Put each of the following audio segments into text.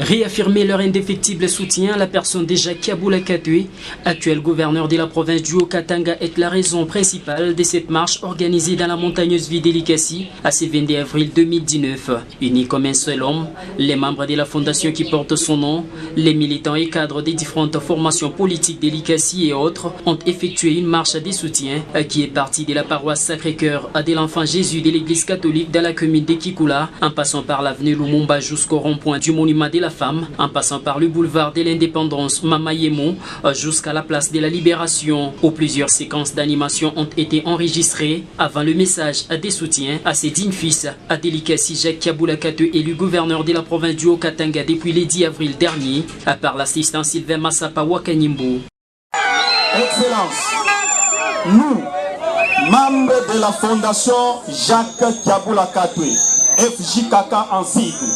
réaffirmer leur indéfectible soutien à la personne de Jacques Kaboula Katoué, actuel gouverneur de la province du Haut-Katanga, est la raison principale de cette marche organisée dans la montagneuse ville d'Elikassi à ce 22 avril 2019. Unis comme un seul homme, les membres de la fondation qui porte son nom, les militants et cadres des différentes formations politiques d'Elikassi et autres ont effectué une marche de soutien qui est partie de la paroisse Sacré-Cœur de l'Enfant Jésus de l'église catholique dans la commune de Kikula, en passant par l'avenue Lumumba jusqu'au rond-point du monument de la femme, en passant par le boulevard de l'indépendance Mamayemo jusqu'à la place de la Libération, où plusieurs séquences d'animation ont été enregistrées avant le message des soutiens à ses dignes fils à d'Elikassi Jacques Kaboula Katoué, élu gouverneur de la province du Haut-Katanga depuis le 10 avril dernier, par l'assistant Sylvain Massapa Wakanimbo. Excellence, nous, membres de la fondation Jacques Kaboula Katoué, FJKK en sigle,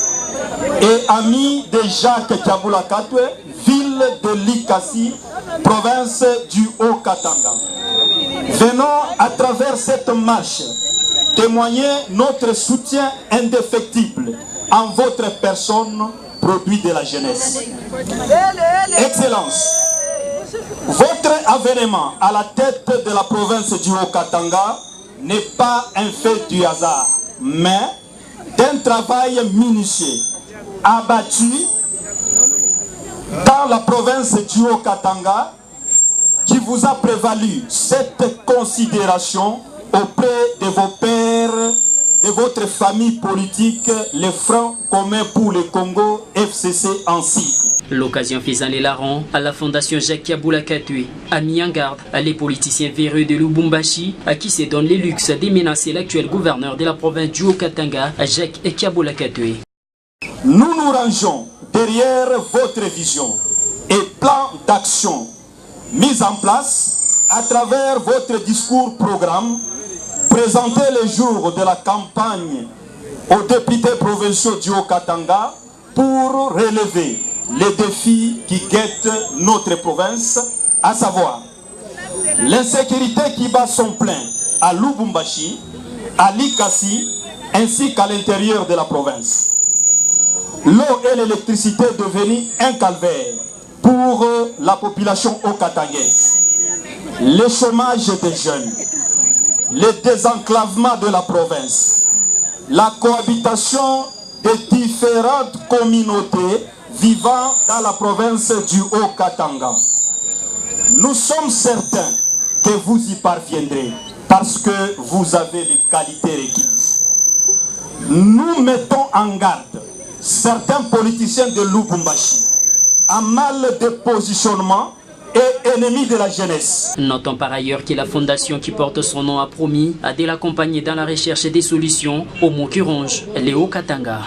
et amis de Jacques Kaboula Katoué, ville de l'Elikassi, province du Haut-Katanga. Venons à travers cette marche témoigner notre soutien indéfectible en votre personne, produit de la jeunesse. Excellence, votre avènement à la tête de la province du Haut-Katanga n'est pas un fait du hasard, mais d'un travail minutieux, abattu dans la province du Haut-Katanga, qui vous a prévalu cette considération auprès de vos pairs, de votre famille politique, les Francs communs pour le Congo, FCC en sigle. L'occasion faisant les larrons à la fondation Jacques Kaboula Katoué a mis en garde les politiciens véreux de Lubumbashi à qui se donne le luxe de menacer l'actuel gouverneur de la province du Haut-Katanga, Jacques Kaboula Katoué. Nous nous rangeons derrière votre vision et plan d'action mis en place à travers votre discours-programme présenté le jour de la campagne aux députés provinciaux du Haut-Katanga pour relever les défis qui guettent notre province, à savoir l'insécurité qui bat son plein à Lubumbashi, à l'Elikassi ainsi qu'à l'intérieur de la province. L'eau et l'électricité devenues un calvaire pour la population haut-katangaise. Le chômage des jeunes, le désenclavement de la province, la cohabitation des différentes communautés vivant dans la province du Haut-Katanga. Nous sommes certains que vous y parviendrez parce que vous avez les qualités requises. Nous mettons en garde certains politiciens de Lubumbashi à mal de positionnement et ennemis de la jeunesse. Notons par ailleurs que la fondation qui porte son nom a promis de l'accompagner dans la recherche des solutions aux maux qui rongent le Haut-Katanga.